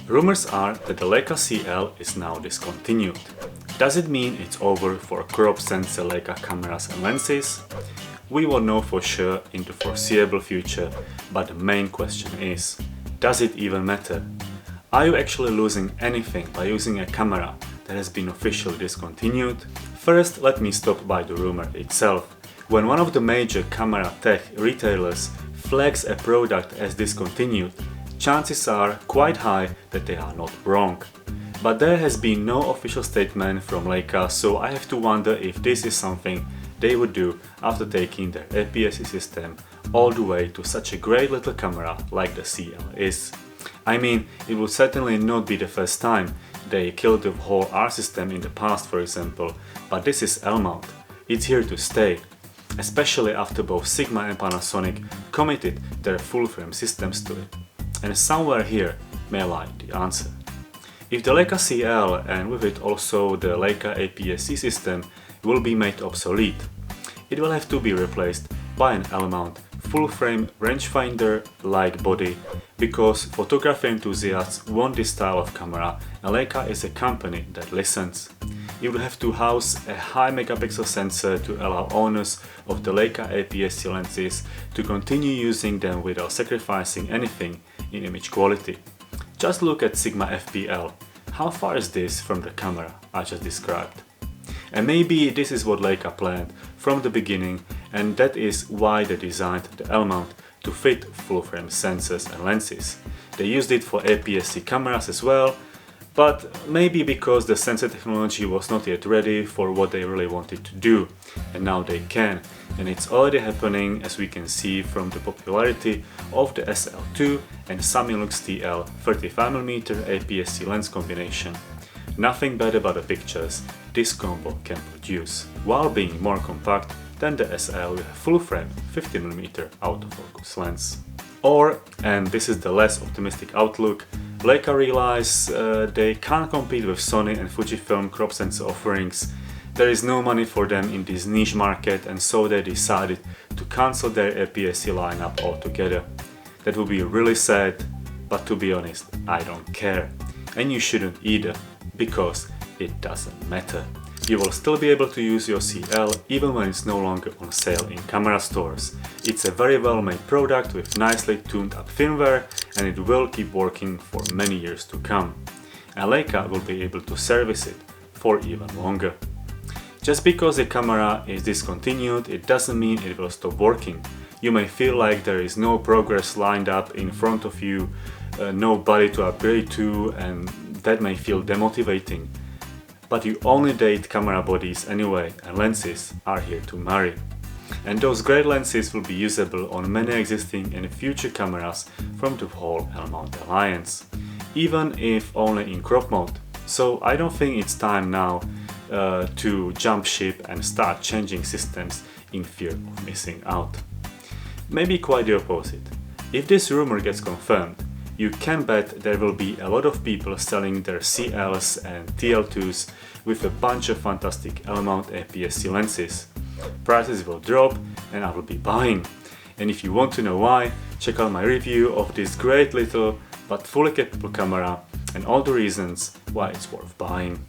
Rumors are that the Leica CL is now discontinued. Does it mean it's over for crop sensor Leica cameras and lenses? We won't know for sure in the foreseeable future, but the main question is, does it even matter? Are you actually losing anything by using a camera that has been officially discontinued? First, let me stop by the rumor itself. When one of the major camera tech retailers flags a product as discontinued, chances are quite high that they are not wrong. But there has been no official statement from Leica, so I have to wonder if this is something they would do after taking their APS-C system all the way to such a great little camera like the CL is. I mean, it would certainly not be the first time they killed the whole R system in the past, for example, but this is L-mount. It's here to stay, especially after both Sigma and Panasonic committed their full-frame systems to it. And somewhere here may lie the answer. If the Leica CL and with it also the Leica APS-C system will be made obsolete, it will have to be replaced by an L-mount full-frame rangefinder-like body, because photography enthusiasts want this style of camera and Leica is a company that listens. You will have to house a high megapixel sensor to allow owners of the Leica APS-C lenses to continue using them without sacrificing anything in image quality. Just look at Sigma FPL. How far is this from the camera I just described? And maybe this is what Leica planned from the beginning, and that is why they designed the L-mount to fit full-frame sensors and lenses. They used it for APS-C cameras as well, but maybe because the sensor technology was not yet ready for what they really wanted to do, and now they can, and it's already happening, as we can see from the popularity of the SL2 and Samylux's TL 35mm APS-C lens combination. Nothing bad about the pictures this combo can produce, while being more compact than the SL with a full-frame 50mm autofocus lens. Or, and this is the less optimistic outlook, Leica realize they can't compete with Sony and Fujifilm crop sensor offerings. There is no money for them in this niche market, and so they decided to cancel their APS-C lineup altogether. That would be really sad, but to be honest, I don't care. And you shouldn't either, because it doesn't matter. You will still be able to use your CL even when it's no longer on sale in camera stores. It's a very well made product with nicely tuned up firmware, and it will keep working for many years to come. And Leica will be able to service it for even longer. Just because the camera is discontinued, it doesn't mean it will stop working. You may feel like there is no progress lined up in front of you, no body to upgrade to, and that may feel demotivating. But you only date camera bodies anyway, and lenses are here to marry. And those great lenses will be usable on many existing and future cameras from the whole L-mount alliance, even if only in crop mode. So I don't think it's time now to jump ship and start changing systems in fear of missing out. Maybe quite the opposite. If this rumor gets confirmed, you can bet there will be a lot of people selling their CLs and TL2s with a bunch of fantastic L-mount APS-C lenses. Prices will drop and I will be buying. And if you want to know why, check out my review of this great little but fully capable camera and all the reasons why it's worth buying.